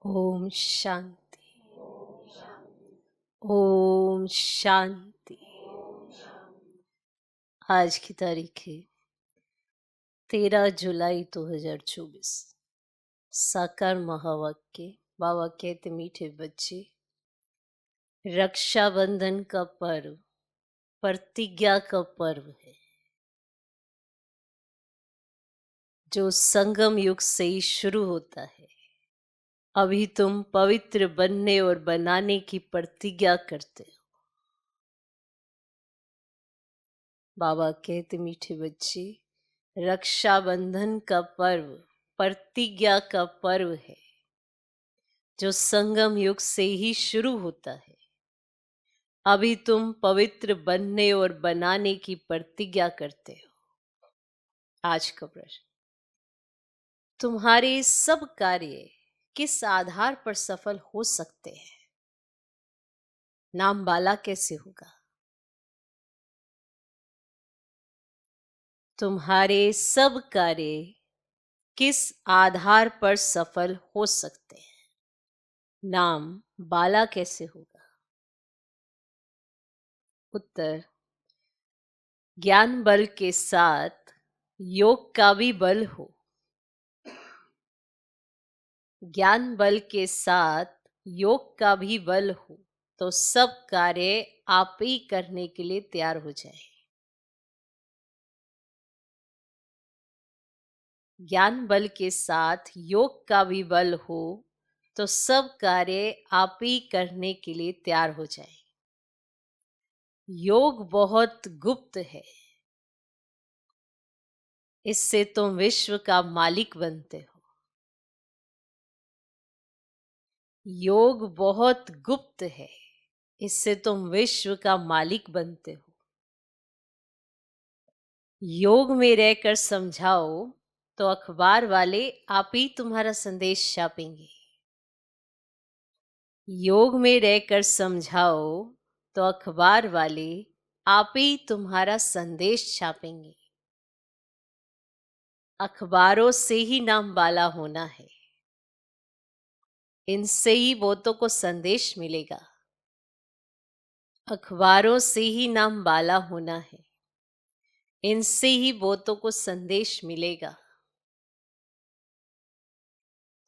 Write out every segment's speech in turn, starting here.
ओम शांति। ओम शांति। आज की तारीख है 13 जुलाई 2024। साकार महावाक्य। बाबा कहते मीठे बच्चे, रक्षाबंधन का पर्व प्रतिज्ञा का पर्व है जो संगम युग से ही शुरू होता है। अभी तुम पवित्र बनने और बनाने की प्रतिज्ञा करते हो। बाबा कहते मीठे बच्चे, रक्षाबंधन का पर्व प्रतिज्ञा का पर्व है जो संगम युग से ही शुरू होता है। अभी तुम पवित्र बनने और बनाने की प्रतिज्ञा करते हो। आज का प्रश्न, तुम्हारे सब कार्य किस आधार पर सफल हो सकते हैं? नाम बाला कैसे होगा? तुम्हारे सब कार्य किस आधार पर सफल हो सकते हैं? नाम बाला कैसे होगा? उत्तर, ज्ञान बल के साथ योग का भी बल हो। ज्ञान बल के साथ योग का भी बल हो तो सब कार्य आप ही करने के लिए तैयार हो जाए। ज्ञान बल के साथ योग का भी बल हो तो सब कार्य आप ही करने के लिए तैयार हो जाए। योग बहुत गुप्त है, इससे तुम विश्व का मालिक बनते हो। योग बहुत गुप्त है, इससे तुम विश्व का मालिक बनते हो। योग में रहकर समझाओ तो अखबार वाले आप ही तुम्हारा संदेश छापेंगे। योग में रहकर समझाओ तो अखबार वाले आप ही तुम्हारा संदेश छापेंगे। अखबारों से ही नाम बाला होना है, इनसे ही बहुतों को संदेश मिलेगा। अखबारों से ही नाम बाला होना है, इनसे ही बहुतों को संदेश मिलेगा।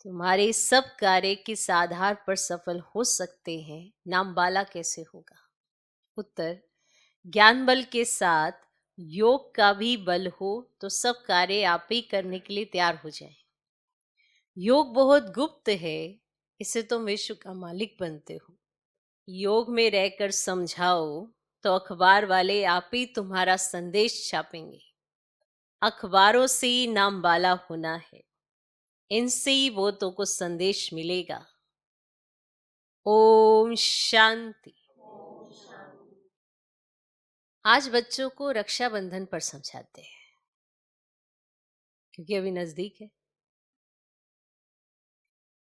तुम्हारे सब कार्य किस आधार पर सफल हो सकते हैं? नाम बाला कैसे होगा? उत्तर, ज्ञान बल के साथ योग का भी बल हो तो सब कार्य आप ही करने के लिए तैयार हो जाए। योग बहुत गुप्त है, इससे तुम विश्व का मालिक बनते हो। योग में रहकर समझाओ तो अखबार वाले आप ही तुम्हारा संदेश छापेंगे। अखबारों से ही नाम बाला होना है, इनसे ही बहुतों को संदेश मिलेगा। ओम शांति। आज बच्चों को रक्षाबंधन पर समझाते हैं क्योंकि अभी नजदीक है।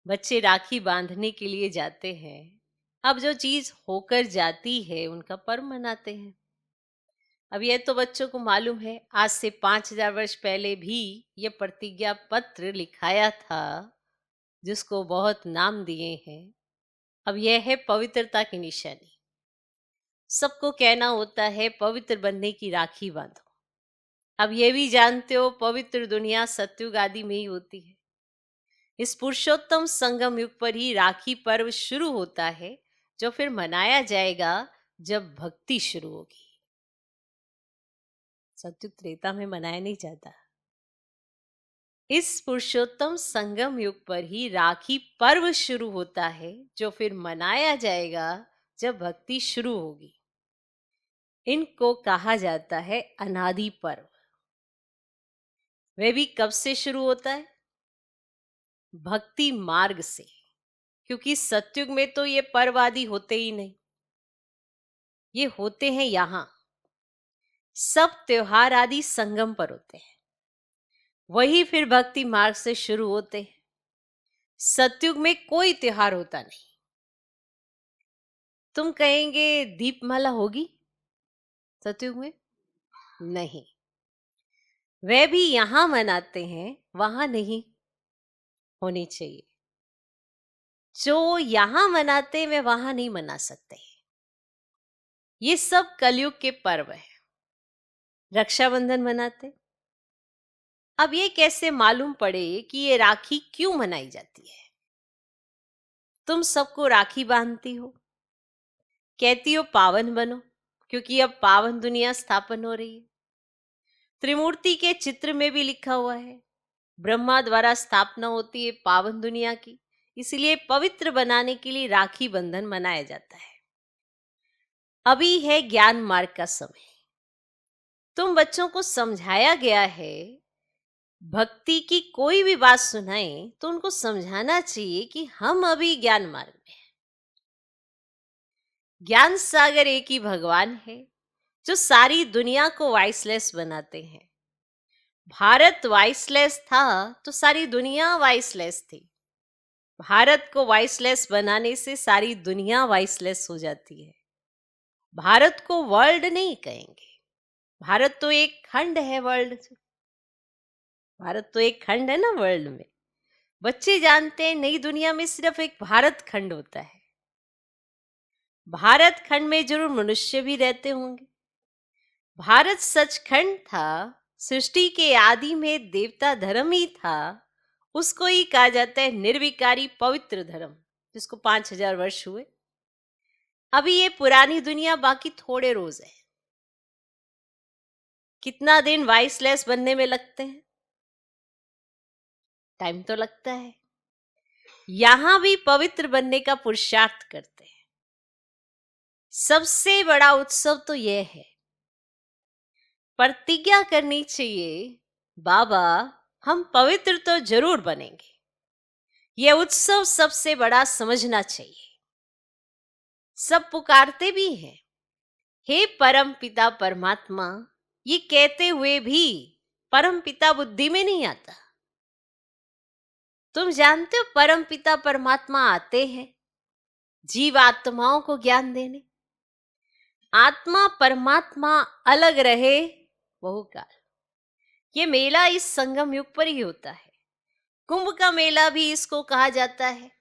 बच्चे राखी बांधने के लिए जाते हैं। अब जो चीज होकर जाती है उनका पर्व मनाते हैं। अब यह तो बच्चों को मालूम है, आज से 5000 वर्ष पहले भी ये प्रतिज्ञा पत्र लिखाया था जिसको बहुत नाम दिए हैं। अब यह है पवित्रता की निशानी। सबको कहना होता है पवित्र बनने की राखी बांधो। अब ये भी जानते हो पवित्र दुनिया सतयुग आदि में ही होती है। इस पुरुषोत्तम संगम युग पर ही राखी पर्व शुरू होता है जो फिर मनाया जाएगा जब भक्ति शुरू होगी। सतयुग त्रेता में मनाया नहीं जाता। इस पुरुषोत्तम संगम युग पर ही राखी पर्व शुरू होता है जो फिर मनाया जाएगा जब भक्ति शुरू होगी। इनको कहा जाता है अनादि पर्व। वह भी कब से शुरू होता है? भक्ति मार्ग से, क्योंकि सतयुग में तो ये पर्व आदि होते ही नहीं, ये होते हैं यहाँ। सब त्योहार आदि संगम पर होते हैं, वही फिर भक्ति मार्ग से शुरू होते हैं। सतयुग में कोई त्योहार होता नहीं। तुम कहेंगे दीपमाला होगी सतयुग में? नहीं, वह भी यहां मनाते हैं, वहां नहीं होनी चाहिए। जो यहाँ मनाते वे वहां नहीं मना सकते। ये सब कलयुग के पर्व है। रक्षाबंधन मनाते, अब ये कैसे मालूम पड़े कि ये राखी क्यों मनाई जाती है? तुम सबको राखी बांधती हो, कहती हो पावन बनो, क्योंकि अब पावन दुनिया स्थापन हो रही है। त्रिमूर्ति के चित्र में भी लिखा हुआ है, ब्रह्मा द्वारा स्थापना होती है पावन दुनिया की, इसलिए पवित्र बनाने के लिए राखी बंधन मनाया जाता है। अभी है ज्ञान मार्ग का समय। तुम बच्चों को समझाया गया है, भक्ति की कोई भी बात सुनाए तो उनको समझाना चाहिए कि हम अभी ज्ञान मार्ग में हैं। ज्ञान सागर एक ही भगवान है जो सारी दुनिया को वॉइसलेस बनाते हैं। भारत वॉइसलेस था तो सारी दुनिया वॉइसलेस थी। भारत को वॉइसलेस बनाने से सारी दुनिया वॉइसलेस हो जाती है। भारत को वर्ल्ड नहीं कहेंगे, भारत तो एक खंड है वर्ल्ड। भारत तो एक खंड है ना वर्ल्ड में। बच्चे जानते हैं नई दुनिया में सिर्फ एक भारत खंड होता है। भारत खंड में जरूर मनुष्य भी रहते होंगे। भारत सचखंड था, सृष्टि के आदि में देवता धर्म ही था, उसको ही कहा जाता है निर्विकारी पवित्र धर्म, जिसको 5000 वर्ष हुए। अभी ये पुरानी दुनिया बाकी थोड़े रोज है। कितना दिन वॉइसलेस बनने में लगते हैं? टाइम तो लगता है। यहां भी पवित्र बनने का पुरुषार्थ करते हैं। सबसे बड़ा उत्सव तो यह है, प्रतिज्ञा करनी चाहिए, बाबा हम पवित्र तो जरूर बनेंगे। यह उत्सव सबसे बड़ा समझना चाहिए। सब पुकारते भी हैं, हे परम पिता परमात्मा, ये कहते हुए भी परम पिता बुद्धि में नहीं आता। तुम जानते हो परम पिता परमात्मा आते हैं जीव आत्माओं को ज्ञान देने। आत्मा परमात्मा अलग रहे बहुकाल। ये मेला इस संगम युग पर ही होता है। कुंभ का मेला भी इसको कहा जाता है,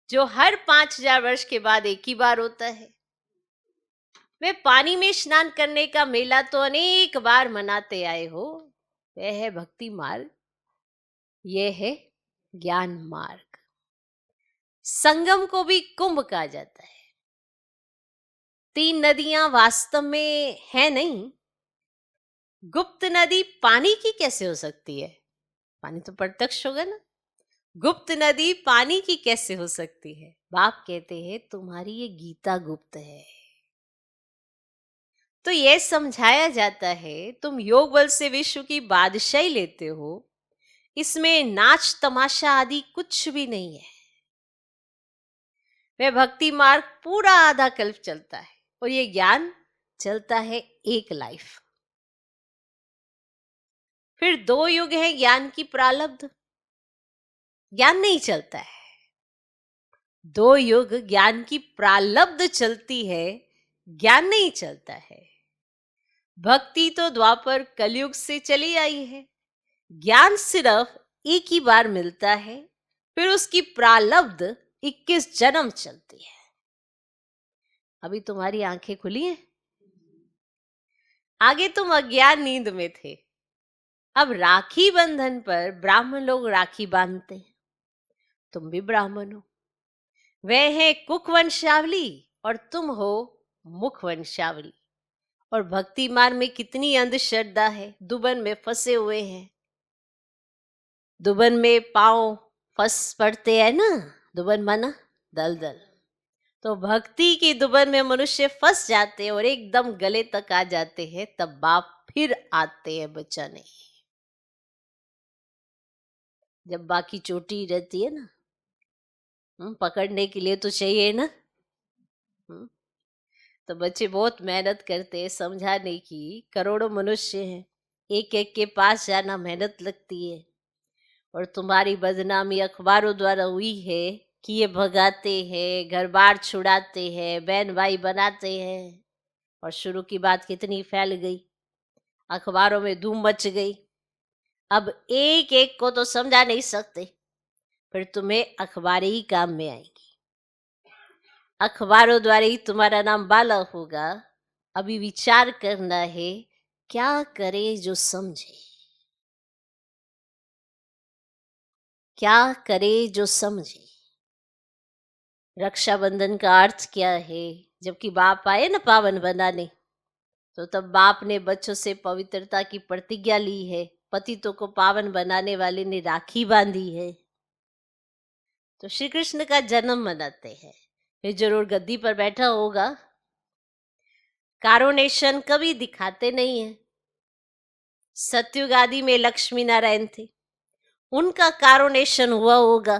जो हर 5000 वर्ष के बाद एक ही बार होता है। वे पानी में स्नान करने का मेला तो अनेक बार मनाते आए हो। वह है भक्ति मार्ग, यह है ज्ञान मार्ग। संगम को भी कुंभ कहा जाता है। 3 नदियां वास्तव में है नहीं। गुप्त नदी पानी की कैसे हो सकती है? पानी तो प्रत्यक्ष होगा ना। गुप्त नदी पानी की कैसे हो सकती है? बाप कहते हैं तुम्हारी ये गीता गुप्त है। तो यह समझाया जाता है, तुम योग बल से विश्व की बादशाही लेते हो, इसमें नाच तमाशा आदि कुछ भी नहीं है। वह भक्ति मार्ग पूरा आधा कल्प चलता है और ये ज्ञान चलता है एक लाइफ। फिर 2 युग है ज्ञान की प्रारब्ध, ज्ञान नहीं चलता है। 2 युग ज्ञान की प्रारब्ध चलती है, ज्ञान नहीं चलता है। भक्ति तो द्वापर कलयुग से चली आई है। ज्ञान सिर्फ एक ही बार मिलता है, फिर उसकी प्रारब्ध 21 जन्म चलती है। अभी तुम्हारी आंखें खुली हैं? आगे तुम अज्ञान नींद में थे। अब राखी बंधन पर ब्राह्मण लोग राखी बांधते हैं। तुम भी ब्राह्मण हो। वह है कुक वंशावली और तुम हो मुख वंशावली। और भक्ति मार्ग में कितनी अंधश्रद्धा है, दुबन में फंसे हुए हैं। दुबन में पांव फंस पड़ते हैं ना, दुबन माना दलदल। तो भक्ति की दुबन में मनुष्य फंस जाते हैं और एकदम गले तक आ जाते हैं, तब बाप फिर आते हैं बचाने। जब बाकी चोटी रहती है ना, पकड़ने के लिए तो चाहिए ना। तो बच्चे बहुत मेहनत करते हैं समझाने की। करोड़ों मनुष्य हैं, एक एक के पास जाना मेहनत लगती है। और तुम्हारी बदनामी अखबारों द्वारा हुई है कि ये भगाते हैं, घर बार छुड़ाते हैं, बहन भाई बनाते हैं। और शुरू की बात कितनी फैल गई, अखबारों में धूम मच गई। अब एक एक को तो समझा नहीं सकते, फिर तुम्हें अखबारें ही काम में आएंगी। अखबारों द्वारा ही तुम्हारा नाम बाला होगा। अभी विचार करना है, क्या करे जो समझे, क्या करे जो समझे। रक्षाबंधन का अर्थ क्या है? जबकि बाप आए ना पावन बनाने, तो तब बाप ने बच्चों से पवित्रता की प्रतिज्ञा ली है। पतितों को पावन बनाने वाले ने राखी बांधी है। तो श्री कृष्ण का जन्म मनाते हैं। वे जरूर गद्दी पर बैठा होगा। कारोनेशन कभी दिखाते नहीं है। सतयुग आदि में लक्ष्मी नारायण थे, उनका कारोनेशन हुआ होगा।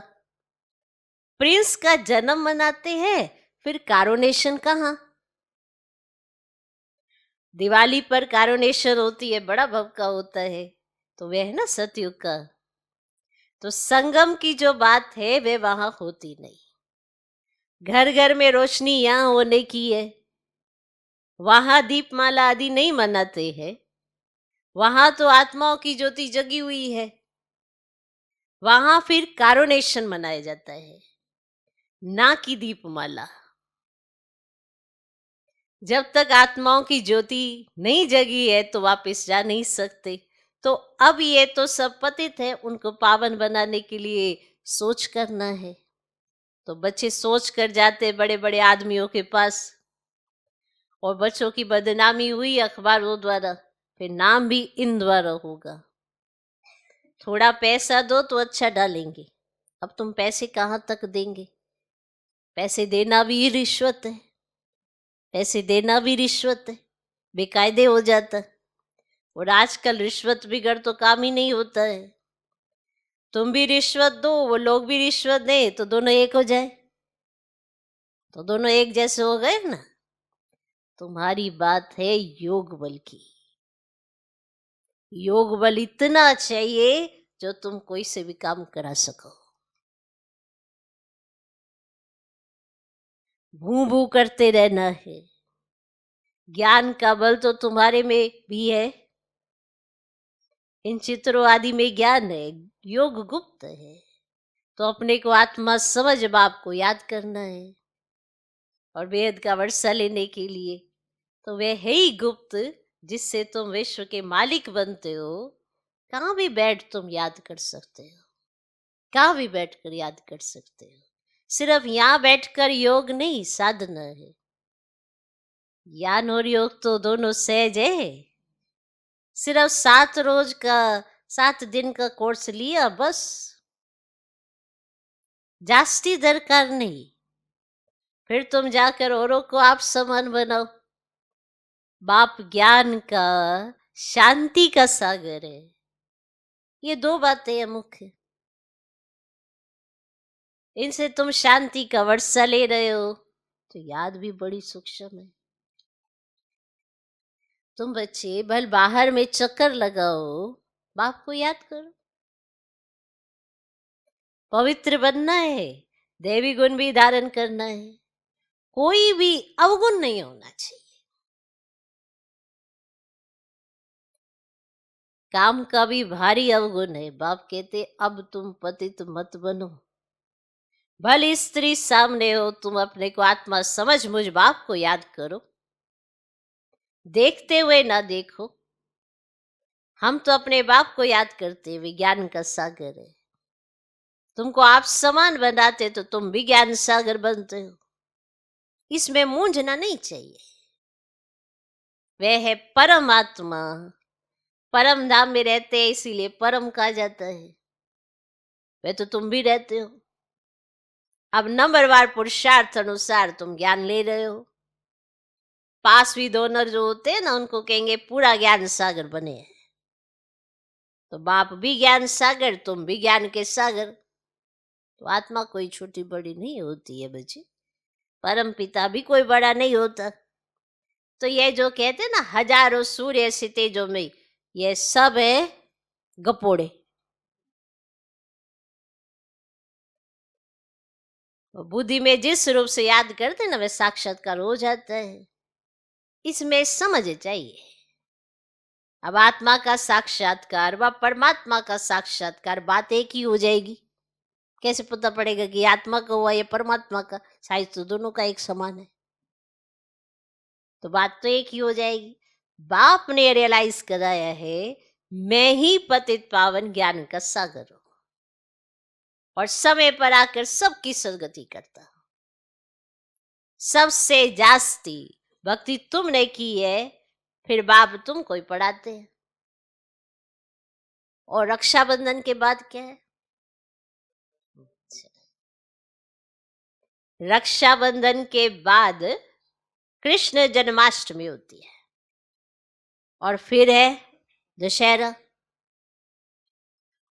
प्रिंस का जन्म मनाते हैं, फिर कारोनेशन कहाँ? दिवाली पर कारोनेशन होती है, बड़ा भव्य होता है, तो वह है ना सतयुग का। तो संगम की जो बात है वे वहां होती नहीं। घर घर में रोशनी यहाँ होने की है, वहां दीपमाला आदि नहीं मनाते हैं। वहां तो आत्माओं की ज्योति जगी हुई है, वहां फिर कारोनेशन मनाया जाता है, ना कि दीपमाला। जब तक आत्माओं की ज्योति नहीं जगी है तो वापस जा नहीं सकते। तो अब ये तो सब पतित है, उनको पावन बनाने के लिए सोच करना है। तो बच्चे सोच कर जाते बड़े बड़े आदमियों के पास, और बच्चों की बदनामी हुई अखबारों द्वारा, फिर नाम भी इन द्वारा होगा। थोड़ा पैसा दो तो अच्छा डालेंगे। अब तुम पैसे कहाँ तक देंगे? पैसे देना भी रिश्वत है, पैसे देना भी रिश्वत है, बेकायदे हो जाता है। और आजकल रिश्वत बिगड़ तो काम ही नहीं होता है। तुम भी रिश्वत दो, वो लोग भी रिश्वत दें, तो दोनों एक हो जाए, तो दोनों एक जैसे हो गए ना। तुम्हारी बात है योग बल की। योग बल इतना चाहिए जो तुम कोई से भी काम करा सको। भू भू करते रहना है। ज्ञान का बल तो तुम्हारे में भी है, इन चित्रों आदि में ज्ञान है, योग गुप्त है। तो अपने को आत्मा समझ बाप को याद करना है, और वेद का वर्षा लेने के लिए तो वह है ही गुप्त, जिससे तुम विश्व के मालिक बनते हो। कहाँ भी बैठ तुम याद कर सकते हो, कहाँ भी बैठ कर याद कर सकते हो। सिर्फ यहाँ बैठकर योग नहीं, साधना है। ज्ञान और योग तो दोनों सहज है। सिर्फ 7 रोज का 7 दिन का कोर्स लिया बस, जास्ती दरकार नहीं। फिर तुम जाकर औरों को आप समान बनाओ। बाप ज्ञान का, शांति का सागर है। ये 2 बातें हैं मुख्य। इनसे तुम शांति का वर्षा ले रहे हो, तो याद भी बड़ी सूक्ष्म है। तुम बच्चे भल बाहर में चक्कर लगाओ, बाप को याद करो। पवित्र बनना है, देवी गुण भी धारण करना है, कोई भी अवगुण नहीं होना चाहिए। काम का भी भारी अवगुण है। बाप कहते अब तुम पतित मत बनो। भली स्त्री सामने हो, तुम अपने को आत्मा समझ मुझ बाप को याद करो। देखते हुए ना देखो। हम तो अपने बाप को याद करते, विज्ञान का सागर है। तुमको आप समान बनाते तो तुम भी ज्ञान सागर बनते हो। इसमें मूंझना नहीं चाहिए। वह है परमात्मा, परम धाम में रहते हैं, इसीलिए परम कहा जाता है। वह तो तुम भी रहते हो। अब नंबरवार पुरुषार्थ अनुसार तुम ज्ञान ले रहे हो। पास भी डोनर जो होते हैं ना, उनको कहेंगे पूरा ज्ञान सागर बने हैं। तो बाप भी ज्ञान सागर, तुम भी ज्ञान के सागर। तो आत्मा कोई छोटी बड़ी नहीं होती है बच्चे। परम पिता भी कोई बड़ा नहीं होता। तो ये जो कहते हैं ना हजारों सूर्य सितेजों में, ये सब है गपोड़े। बुद्धि में जिस रूप से याद करते ना, वह साक्षात्कार हो जाता है। इसमें समझ चाहिए। अब आत्मा का साक्षात्कार व परमात्मा का साक्षात्कार बात एक ही हो जाएगी। कैसे पता पड़ेगा कि आत्मा का हुआ या परमात्मा का? साइज तो दोनों का एक समान है। तो बात तो एक ही हो जाएगी। बाप ने रियलाइज कराया है, मैं ही पतित पावन ज्ञान का सागर हूं और समय पर आकर सबकी सदगति करता हूं। सबसे जास्ती भक्ति तुमने की है, फिर बाप तुमको ही पढ़ाते हैं। और रक्षाबंधन के बाद क्या है? रक्षाबंधन के बाद कृष्ण जन्माष्टमी होती है और फिर है दशहरा।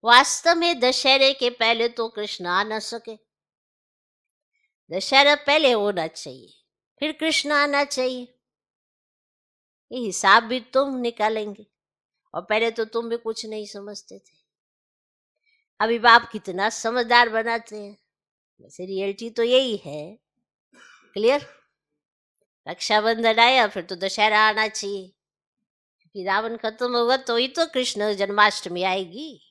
वास्तव में दशहरे के पहले तो कृष्ण आ न सके। दशहरा पहले होना चाहिए, फिर कृष्ण आना चाहिए। ये हिसाब भी तुम निकालेंगे। और पहले तो तुम भी कुछ नहीं समझते थे। अभी बाप कितना समझदार बनाते हैं। वैसे रियलिटी तो यही है। क्लियर? रक्षाबंधन आया, फिर तो दशहरा आना चाहिए, क्योंकि रावण खत्म होगा तो ही तो कृष्ण जन्माष्टमी आएगी।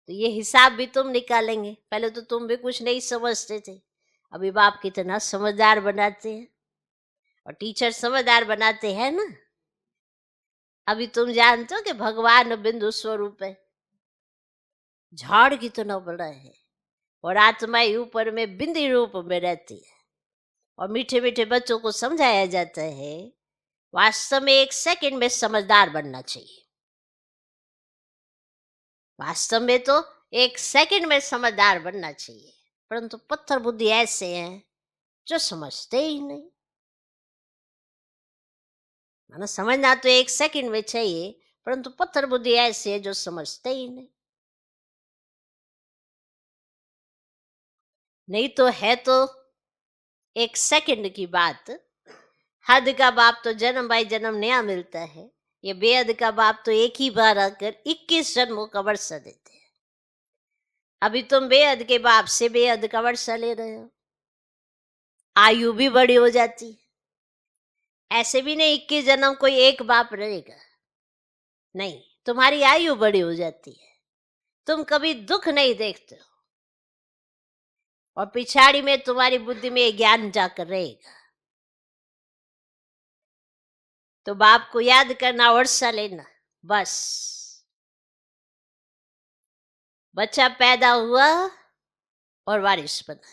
तो ये हिसाब भी तुम निकालेंगे। पहले तो तुम भी कुछ नहीं समझते थे। अभी बाप कितना समझदार बनाते हैं। और टीचर समझदार बनाते हैं ना। अभी तुम जानते हो कि भगवान बिंदु स्वरूप है, झाड़ कितना बड़ा है, और आत्मा ऊपर में बिंदी रूप में रहती है। और मीठे मीठे बच्चों को समझाया जाता है, वास्तव में 1 सेकंड में समझदार बनना चाहिए। वास्तव में तो 1 सेकंड में समझदार बनना चाहिए, परंतु पत्थर बुद्धि ऐसे हैं जो समझते ही नहीं। माना समझना तो 1 सेकंड में चाहिए, परंतु पत्थर बुद्धि ऐसे है जो समझते ही नहीं। नहीं तो है तो 1 सेकंड की बात। हद का बाप तो जन्म बाई जन्म नया मिलता है। ये बेहद का बाप तो एक ही बार आकर 21 जन्मों का वर्षा देते हैं। अभी तुम बेहद के बाप से बेहद का वर्षा ले रहे हो। आयु भी बड़ी हो जाती है। ऐसे भी नहीं 21 जन्म कोई एक बाप रहेगा, नहीं, तुम्हारी आयु बड़ी हो जाती है। तुम कभी दुख नहीं देखते हो, और पिछाड़ी में तुम्हारी बुद्धि में ज्ञान जाकर रहेगा। तो बाप को याद करना, वर्षा लेना, बस। बच्चा पैदा हुआ और बारिश बना,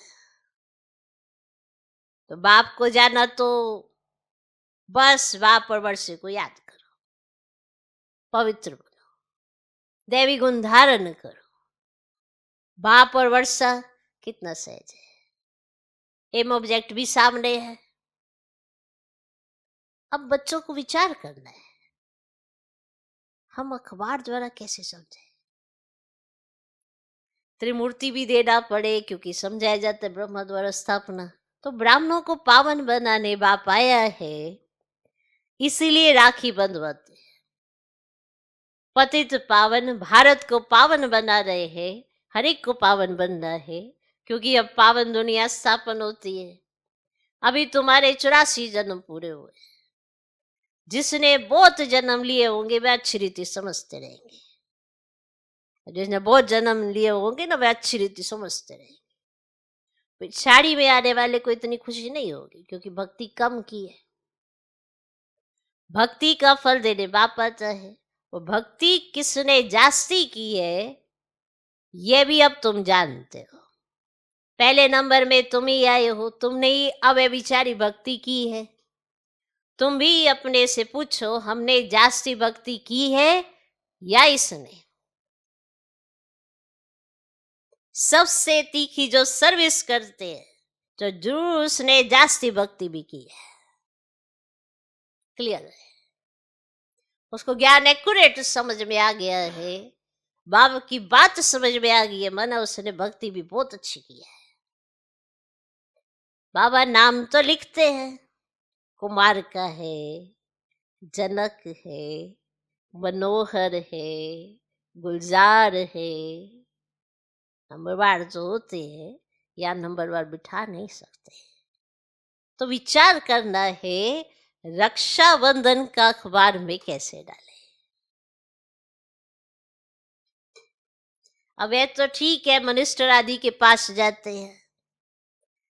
तो बाप को जाना तो बस बाप और वर्षे को याद करो, पवित्र बनो, दैवी गुण धारण करो। बाप और वर्षा कितना सहज है। एम ऑब्जेक्ट भी सामने है। अब बच्चों को विचार करना है, हम अखबार द्वारा कैसे समझे। त्रिमूर्ति भी देना पड़े, क्योंकि समझाया जाता है ब्रह्मा द्वारा स्थापना। तो ब्राह्मणों को पावन बनाने बाप आया है, इसीलिए राखी बंधवाते हैं। पतित पावन भारत को पावन बना रहे हैं। हर एक को पावन बनना है, क्योंकि अब पावन दुनिया स्थापन होती है। अभी तुम्हारे 84 जन्म पूरे हुए। जिसने बहुत जन्म लिए होंगे वह अच्छी रीति समझते रहेंगे। जिसने बहुत जन्म लिए होंगे ना, वह अच्छी रीति समझते रहेंगे। पिछाड़ी में आने वाले को इतनी खुशी नहीं होगी, क्योंकि भक्ति कम की है। भक्ति का फल देने बाप आता है। वो भक्ति किसने जास्ती की है, ये भी अब तुम जानते हो। पहले नंबर में तुम ही आए हो। तुमने ही अव्यभिचारी भक्ति की है। तुम भी अपने से पूछो, हमने जास्ती भक्ति की है या इसने? सबसे तीखी जो सर्विस करते हैं, तो जरूर उसने जास्ती भक्ति भी की है। क्लियर है? उसको ज्ञान एक्यूरेट समझ में आ गया है, बाबा की बात समझ में आ गई है, माना उसने भक्ति भी बहुत अच्छी की है। बाबा नाम तो लिखते हैं, कुमार का है, जनक है, मनोहर है, गुलजार है। नंबरवार जो होते हैं या नंबरवार बिठा नहीं सकते। तो विचार करना है, रक्षाबंधन का अखबार में कैसे डाले। अब ये तो ठीक है, मिनिस्टर आदि के पास जाते हैं,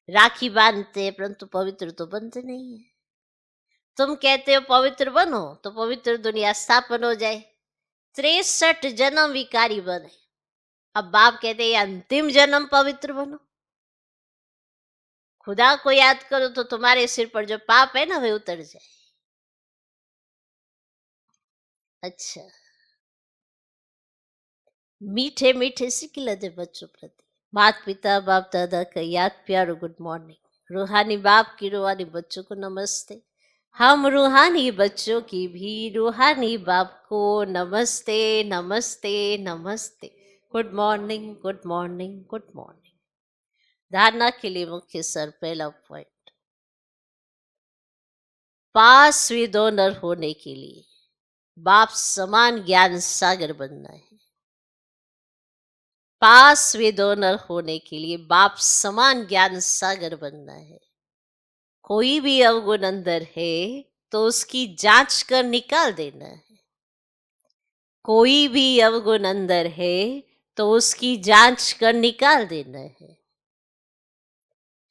राखी बांधते हैं, परंतु पवित्र तो बनते नहीं है। तुम कहते हो पवित्र बनो तो पवित्र दुनिया स्थापन हो जाए, 63 जन्म विकारी बने। अब बाप कहते हैं ये अंतिम जन्म पवित्र बनो। खुदा को याद करो तो तुम्हारे सिर पर जो पाप है ना वे उतर जाए। अच्छा, मीठे मीठे सिखला दे बच्चों प्रति, माता पिता बाप दादा का याद प्यारो गुड मॉर्निंग। रूहानी बाप की रूहानी बच्चों को नमस्ते। हम रूहानी बच्चों की भी रूहानी बाप को नमस्ते नमस्ते नमस्ते। Good morning good morning good morning. धारणा के लिए मुख्य सर, पहला पॉइंट, पास विद ऑनर होने के लिए बाप समान ज्ञान सागर बनना है। पास विद ऑनर होने के लिए बाप समान ज्ञान सागर बनना है। कोई भी अवगुण अंदर है तो उसकी जांच कर निकाल देना है। कोई भी अवगुण अंदर है तो उसकी जांच कर निकाल देना है।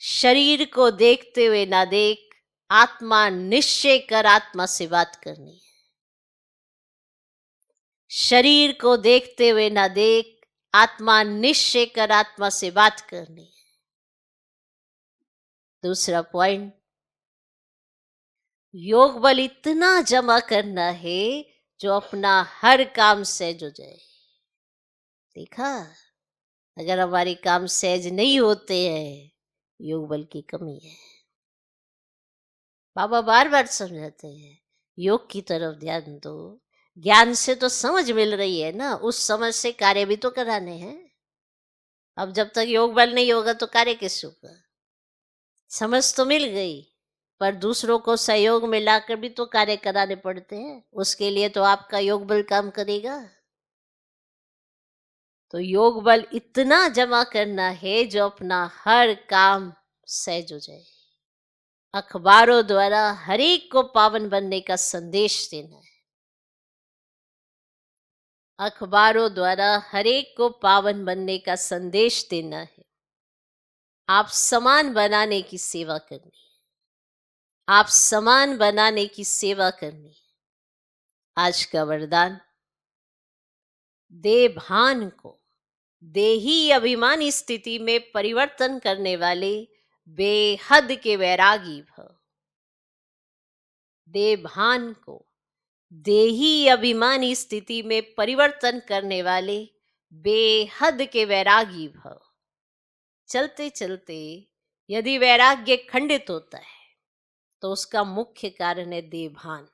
शरीर को देखते हुए ना देख, आत्मा निश्चय कर आत्मा से बात करनी है। शरीर को देखते हुए ना देख, आत्मा निश्चय कर आत्मा से बात करनी है। दूसरा पॉइंट, योग बल इतना जमा करना है जो अपना हर काम सहज हो जाए। देखा, अगर हमारे काम सहज नहीं होते हैं, योग बल की कमी है। बाबा बार बार समझाते हैं योग की तरफ ध्यान दो। ज्ञान से तो समझ मिल रही है ना, उस समझ से कार्य भी तो कराने हैं। अब जब तक योग बल नहीं होगा तो कार्य कैसे होगा? समझ तो मिल गई, पर दूसरों को सहयोग में लाकर भी तो कार्य कराने पड़ते हैं। उसके लिए तो आपका योग बल काम करेगा। तो योग बल इतना जमा करना है जो अपना हर काम सहज हो जाए। अखबारों द्वारा हर एक को पावन बनने का संदेश देना है। अखबारों द्वारा हर एक को पावन बनने का संदेश देना है। आप समान बनाने की सेवा करनी है। आप समान बनाने की सेवा करनी है। आज का वरदान, देभान को देही अभिमानी स्थिति में परिवर्तन करने वाले बेहद के वैरागी भव। देभान को देही अभिमानी स्थिति में परिवर्तन करने वाले बेहद के वैरागी भव। चलते चलते यदि वैराग्य खंडित होता है तो उसका मुख्य कारण है देभान।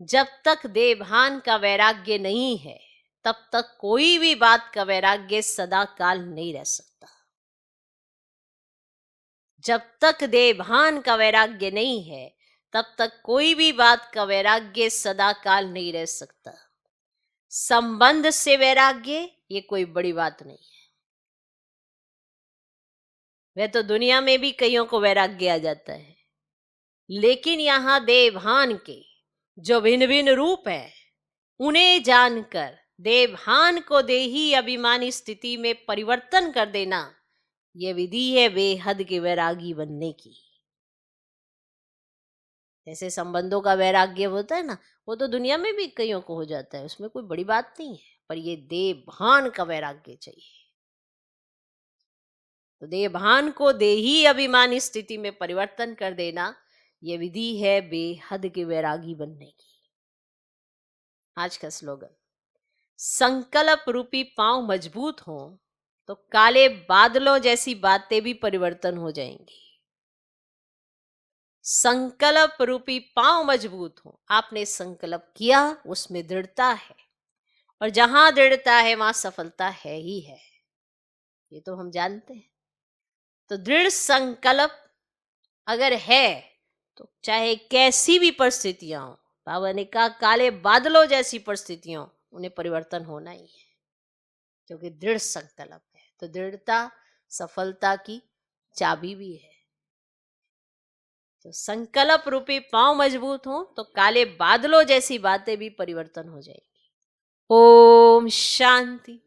जब तक देभान का वैराग्य नहीं है तब तक कोई भी बात का वैराग्य सदा काल नहीं रह सकता। जब तक देभान का वैराग्य नहीं है तब तक कोई भी बात का वैराग्य सदा काल नहीं रह सकता। संबंध से वैराग्य ये कोई बड़ी बात नहीं है। वह तो दुनिया में भी कईयों को वैराग्य आ जाता है, लेकिन यहां देभान के जो भिन्न भिन्न रूप है उन्हें जानकर देभान को देही अभिमानी स्थिति में परिवर्तन कर देना, यह विधि है बेहद के वैरागी बनने की। जैसे संबंधों का वैराग्य होता है ना, वो तो दुनिया में भी कईयों को हो जाता है, उसमें कोई बड़ी बात नहीं है, पर ये देभान का वैराग्य चाहिए। तो देभान को देही अभिमानी स्थिति में परिवर्तन कर देना, यह विधि है बेहद के वैरागी बनने की। आज का स्लोगन, संकल्प रूपी पांव मजबूत हो तो काले बादलों जैसी बातें भी परिवर्तन हो जाएंगी। संकल्प रूपी पांव मजबूत हो, आपने संकल्प किया, उसमें दृढ़ता है, और जहां दृढ़ता है वहां सफलता है ही है, ये तो हम जानते हैं। तो दृढ़ संकल्प अगर है तो चाहे कैसी भी परिस्थितियां हो, बाबा ने कहा काले बादलों जैसी परिस्थितियां हो, उन्हें परिवर्तन होना ही है, क्योंकि दृढ़ संकल्प है। तो दृढ़ता सफलता की चाबी भी है। तो संकल्प रूपी पांव मजबूत हो तो काले बादलों जैसी बातें भी परिवर्तन हो जाएगी। ओ ओम शांति।